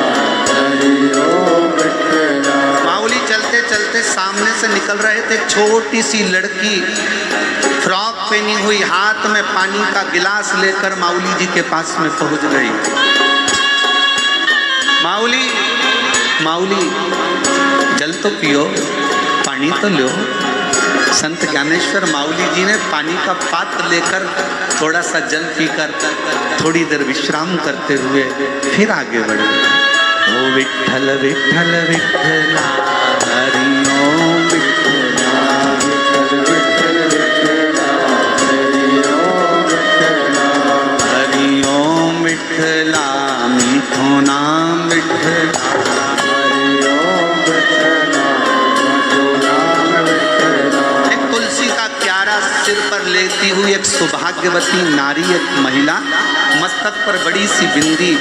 हरि ओम विठ्ठला। माउली चलते चलते सामने से निकल रहे थे। एक छोटी सी लड़की फ्रॉक पहनी हुई, हाथ में पानी का गिलास लेकर माउली जी के पास में पहुंच गई। माउली माउली जल तो पियो, पानी तो लो। संत ज्ञानेश्वर माउली जी ने पानी का पात्र लेकर थोड़ा सा जल पीकर थोड़ी देर विश्राम करते हुए फिर आगे बढ़े। ओ विठ्ठल विठ्ठल विठ्ठला हरि ओम विठ्ठला, विठ्ठल विठ्ठल विठ्ठला हरि ओम विठ्ठला। हरि ओम विठ्ठला मीठो नाम विठ्ठला, हरि ओम विठ्ठला मधु नाम विठ्ठला। एक तुलसी का क्यारा सिर पर लेती हुई एक सौभाग्यवती नारी, एक महिला, मस्तक पर बड़ी सी बिंदी,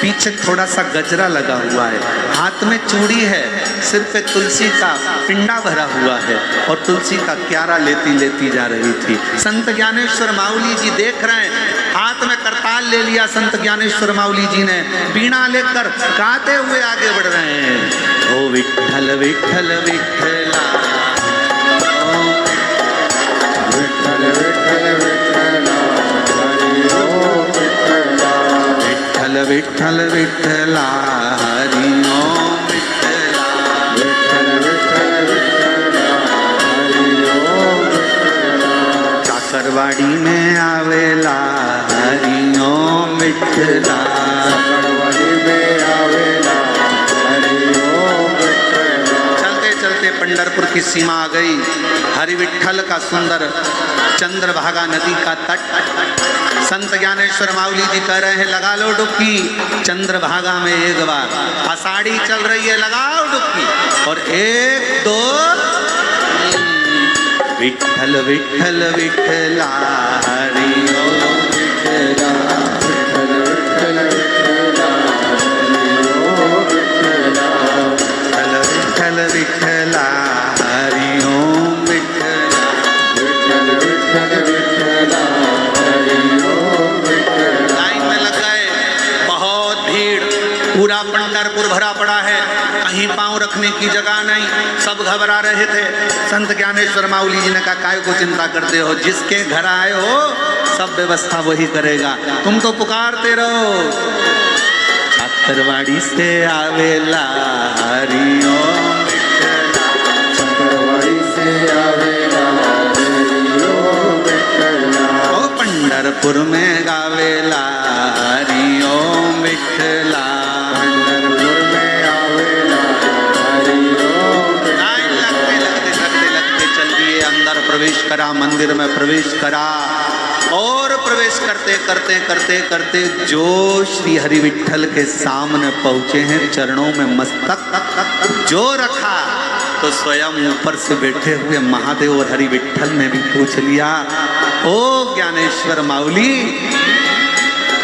पीछे थोड़ा सा गजरा लगा हुआ है, हाथ में चूड़ी है, सिर पे तुलसी का पिंडा भरा हुआ है और तुलसी का क्यारा लेती लेती जा रही थी। संत ज्ञानेश्वर माउली जी देख रहे हैं, हाथ में करताल ले लिया संत ज्ञानेश्वर माउली जी ने, बीणा लेकर गाते हुए आगे बढ़ रहे हैं। ओ विठ्ठल विठ्ठल विठ्ठला, विठ्ठल विठ्ठल विठ्ठला विठ्ठल विठ्ठला हरि ओम विठ्ठला। विठ्ठल विठ्ठल विठ्ठला हरि ओम विठ्ठला। चाकरवाड़ी में आवेला हरि ओम विठ्ठला। चाकरवाड़ी में आवेला हरि ओम विठ्ठला। चलते चलते पंढरपुर की सीमा आ गई। हरि विठ्ठल का सुंदर चंद्रभागा नदी का तट। संत ज्ञानेश्वर माउली जी कह रहे हैं लगा लो डुबकी चंद्रभागा में एक बार। आषाढ़ी चल रही है, लगाओ डुबकी। और एक दो विठ्ठल विठ्ठल विठ्ठला हरि ओम विठ्ठला। विठ्ठल विठ्ठल विठ्ठला हरि ओम विठ्ठला। विठ्ठल विठ्ठला हरि ओम विठ्ठला। विठ्ठल विठ्ठल विठ्ठला हरि ओम विठ्ठला। लाइन में लग गए, बहुत भीड़, पूरा पंढरपुर भरा पड़ा है, कहीं पांव रखने की जगह नहीं, सब घबरा रहे थे। संत ज्ञानेश्वर माउली जी ने कहा काय को चिंता करते हो, जिसके घर आए हो सब व्यवस्था वही करेगा, तुम तो पुकारते रहो। चाकरवाड़ी से आवेला हरि ओम विठ्ठला। चाकरवाड़ी से आवेला हरि ओम विठ्ठला। ओ पंढरपुर में गावेला हरि ओम विठ्ठला। पंढरपुर में आवेला हरि ओम विठ्ठला। लाइन लगते लगते लगते लगते चल दिए, अंदर प्रवेश करा, मंदिर में प्रवेश करा। और प्रवेश करते करते करते करते जो श्री हरि विठ्ठल के सामने पहुंचे हैं, चरणों में मस्तक जो रखा, तो स्वयं ऊपर से बैठे हुए महादेव और हरि विठ्ठल ने भी पूछ लिया, ओ ज्ञानेश्वर माउली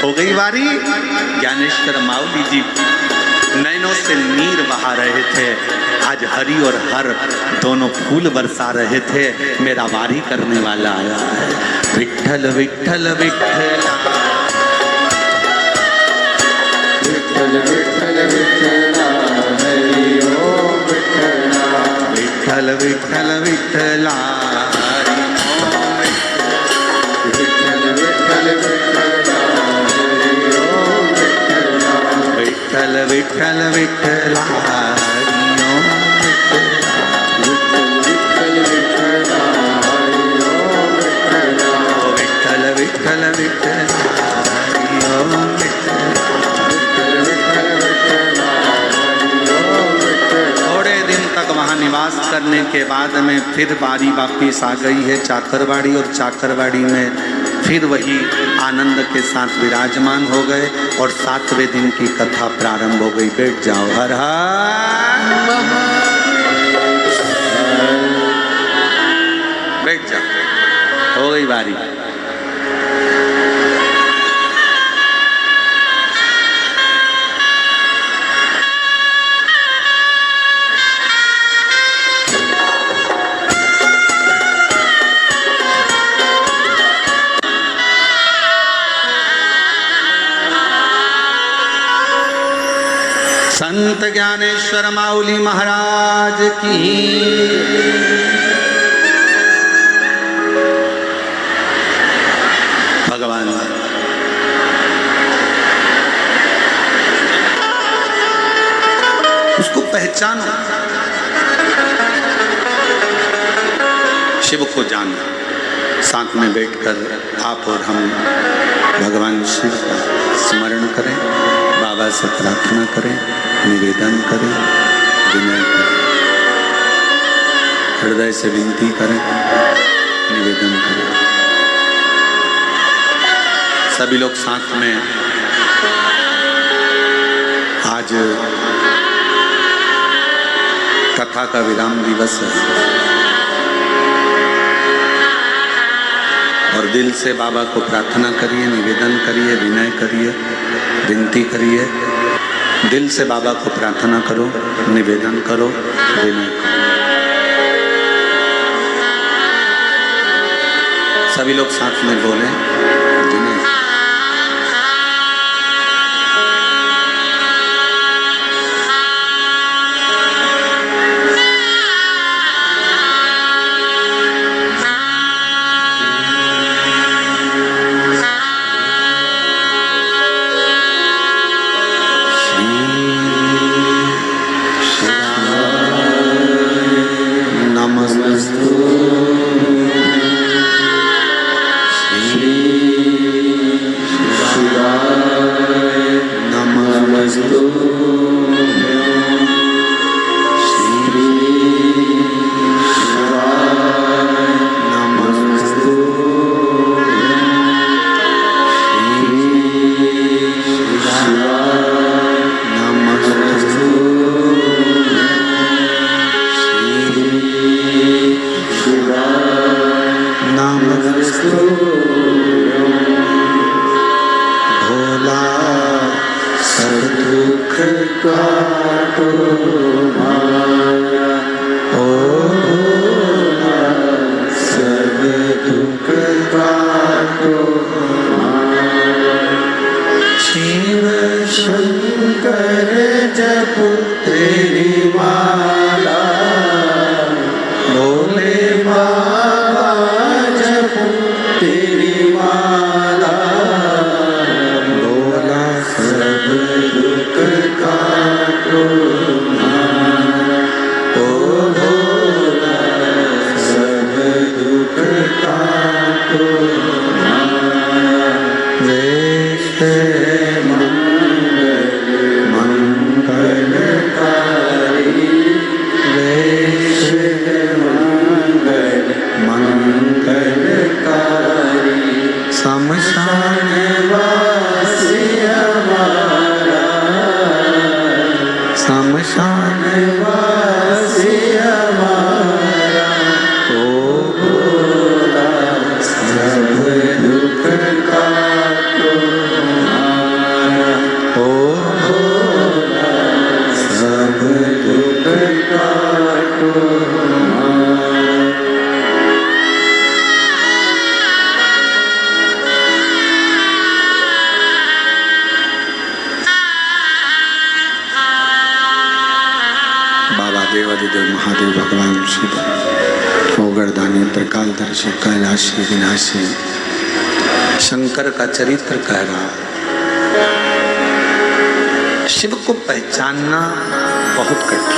हो गई बारी। ज्ञानेश्वर माउली जी नैनों से नीर बहा रहे थे। आज हरि और हर दोनों फूल बरसा रहे थे, मेरा वारी करने वाला आया है। विठ्ठल विठ्ठल विठ्ठला। विठ्ठल विठ्ठल विठ्ठला हरि ओम विठ्ठला। विठ्ठल विठ्ठल विठ्ठला हरि ओम विठ्ठल विठ्ठल विठ्ठला हरि ओम विठ्ठला। विठ्ठल विठ्ठल विठ्ठला हरि ओम विठ्ठला। विठ्ठल विठ्ठल विठ्ठला हरि ओम विठ्ठला। ओ विठ्ठल विठ्ठल विठ्ठला हरि ओम विठ्ठला। विठ्ठल विठ्ठल विठ्ठला हरि ओम विठ्ठला। थोड़े दिन तक वहाँ निवास करने के बाद में फिर बारी वापिस आ गई है चाकरवाड़ी, और चाकरवाड़ी में फिर वही आनंद के साथ विराजमान हो गए और 7वें दिन की कथा प्रारंभ हो गई। बैठ जाओ। हर हर बैठ जाओ, हो गई बारी। संत ज्ञानेश्वर माउली महाराज की भगवान उसको पहचानो, शिव को जानो। साथ में बैठकर आप और हम भगवान शिव का स्मरण करें, बाबा से प्रार्थना करें, निवेदन करें, विनय करें, हृदय से विनती करें, निवेदन करें। सभी लोग साथ में आज कथा का विराम दिवस है और दिल से बाबा को प्रार्थना करिए, निवेदन करिए, विनय करिए, विनती करिए। दिल से बाबा को प्रार्थना करो, निवेदन करो, विनय करो। सभी लोग साथ में बोलें, विनय। तुम्हारा, ओ भोला सब दुख का तुम्हारा। शिव शंकर जप तेरी माला, भोले बाबा जप तेरी माला, भोला सब दुख का तुम्हारा, ओ भोला सब दुख का तुम्हारा। वेश मंगलकारी, वेश मंगलकारी, शमशान वासी हमारा, शमशान वासी हमारा, ओ भोला सब दुख का तुम्हारा, ओ भोला सब दुख का तुम्हारा। बाबा देवादिदेव महादेव भगवान शिव ओगरदानी त्रिकालदर्शी कैलाशी विनाशी शंकर का चरित्र कह रहा। शिव को पहचानना बहुत कठिन।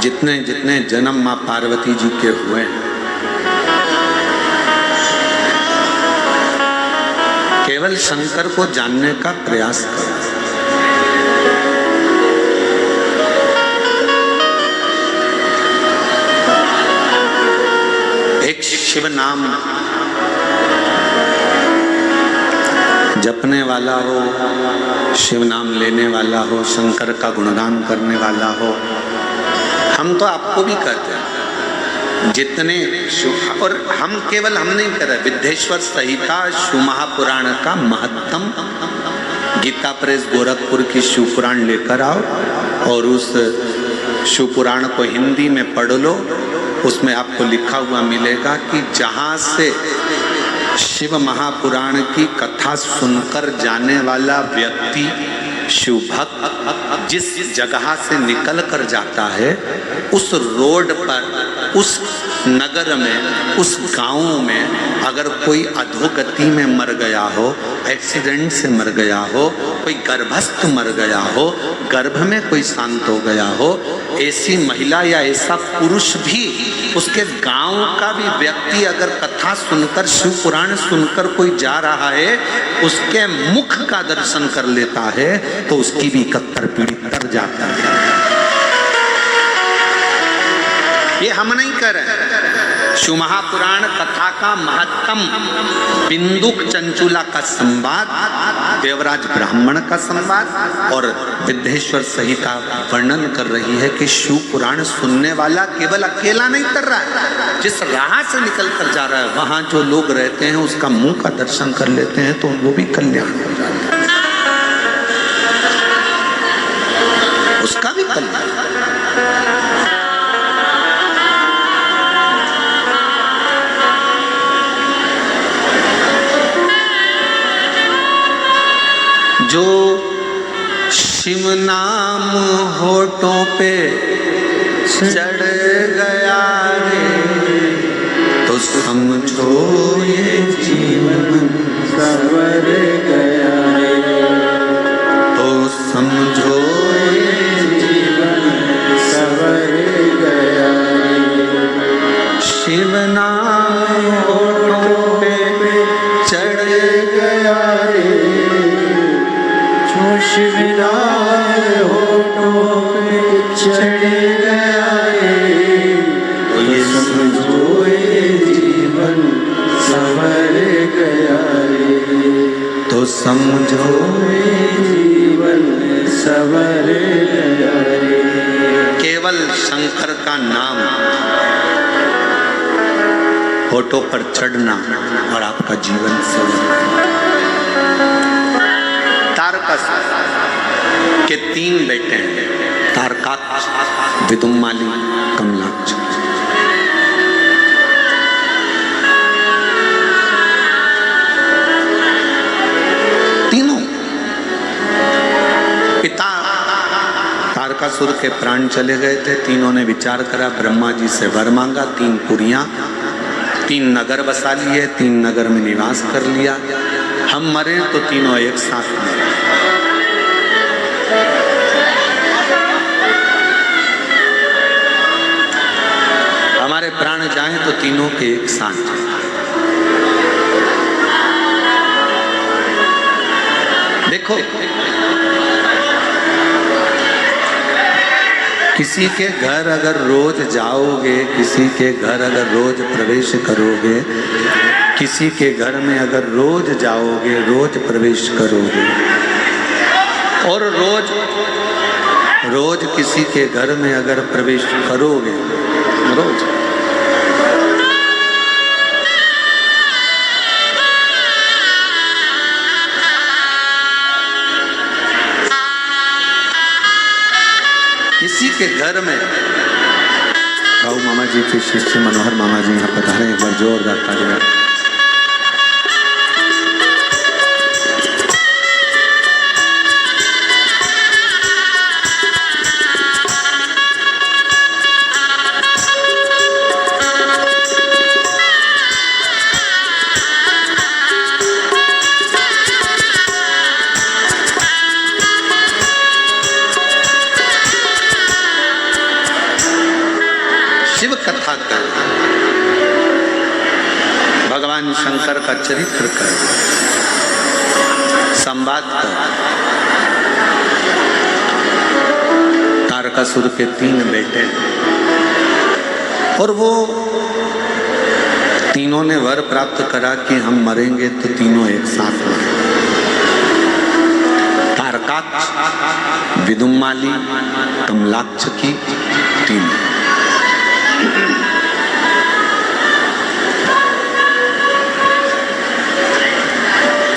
जितने जितने जन्म मां पार्वती जी के हुए हैं, केवल शंकर को जानने का प्रयास करो। एक शिव नाम जपने वाला हो, शिव नाम लेने वाला हो, शंकर का गुणगान करने वाला हो। हम तो आपको भी कहते हैं जितने और हम केवल हम नहीं कर रहे, विद्येश्वर संहिता शिव महापुराण का महत्तम गीता प्रेस गोरखपुर की शिव पुराण लेकर आओ और उस शिव पुराण को हिंदी में पढ़ लो। उसमें आपको लिखा हुआ मिलेगा कि जहाँ से शिव महापुराण की कथा सुनकर जाने वाला व्यक्ति शिव भक्त जिस जगह से निकल कर जाता है, उस रोड पर, उस नगर में, उस गांव में अगर कोई अधोगति में मर गया हो, एक्सीडेंट से मर गया हो, कोई गर्भस्थ मर गया हो, गर्भ में कोई शांत हो गया हो, ऐसी महिला या ऐसा पुरुष भी, उसके गांव का भी व्यक्ति अगर कथा सुनकर, शिव पुराण सुनकर कोई जा रहा है, उसके मुख का दर्शन कर लेता है तो उसकी भी 71 पीढ़ी तर जाता है। ये हम नहीं कर रहे। शिव महापुराण कथा का महत्तम बिंदुक चंचुला का संवाद, देवराज ब्राह्मण का संवाद और विद्येश्वर संहिता वर्णन कर रही है कि शिव पुराण सुनने वाला केवल अकेला नहीं तर रहा है, जिस राह से निकल कर जा रहा है वहां जो लोग रहते हैं उसका मुंह का दर्शन कर लेते हैं तो वो भी कल्याण हो जाता है, उसका भी कल्याण। जो शिव नाम होठों पे चढ़ गया रे, तो समझो ये जीवन संवर गया रे, तो समझो ये जीवन संवर गया रे। शिव नाम होठों पे चढ़ गया रे, शिव नाम होठों पे चढ़ गया रे, तो ये समझो ये जीवन संवर गया रे, तो समझो ये जीवन संवर गया रे। केवल शंकर का नाम होठों पर चढ़ना और आपका जीवन सफल। तारकासुर के 3 बेटे हैं, तारकाक्ष, विदुम्माली, कमलाक्ष। तीनों पिता तारकासुर के प्राण चले गए थे। तीनों ने विचार करा, ब्रह्मा जी से वर मांगा, 3 पुरियां, 3 नगर बसा लिए, 3 नगर में निवास कर लिया। हम मरे तो तीनों एक साथ मरे। हमारे प्राण जाएं तो तीनों के एक साथ। देखो, किसी के घर अगर रोज जाओगे, किसी के घर अगर रोज प्रवेश करोगे, किसी के घर में अगर रोज जाओगे, रोज प्रवेश करोगे, और रोज किसी के घर में अगर प्रवेश करोगे, रोज, किसी के घर में, राव मामा जी के शिष्य मनोहर मामा जी यहाँ पधारे, एक बार जोरदार तालियां। शिव कथा कर, भगवान शंकर का चरित्र कर, संवाद कर। तारकासुर के 3 बेटे, और वो तीनों ने वर प्राप्त करा कि हम मरेंगे तो तीनों एक साथ मरेंगे। तारकाक्ष, विदुम्माली, कमलाक्ष की 3।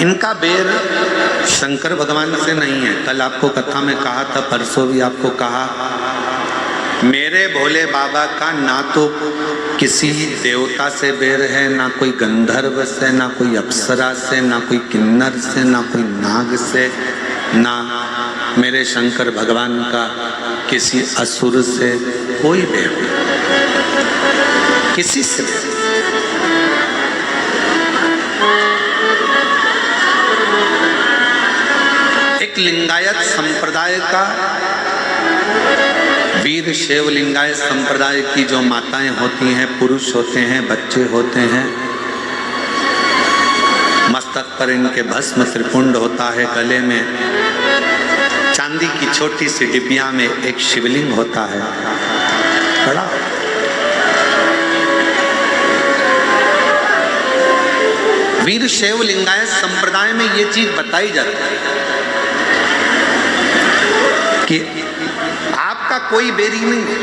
इनका बेर शंकर भगवान से नहीं है। कल आपको कथा में कहा था, परसों भी आपको कहा, मेरे भोले बाबा का ना तो किसी देवता से बेर है, ना कोई गंधर्व से, ना कोई अप्सरा से, ना कोई किन्नर से, ना कोई नाग से, ना मेरे शंकर भगवान का किसी असुर से कोई बेर, किसी से। एक लिंगायत संप्रदाय का, वीर शैव लिंगायत संप्रदाय की जो माताएं होती हैं, पुरुष होते हैं, बच्चे होते हैं, मस्तक पर इनके भस्म त्रिपुंड होता है, गले में चांदी की छोटी सी डिबिया में एक शिवलिंग होता है बड़ा। वीर शैव लिंगायत संप्रदाय में ये चीज बताई जाती है कि आपका कोई बेरी नहीं है,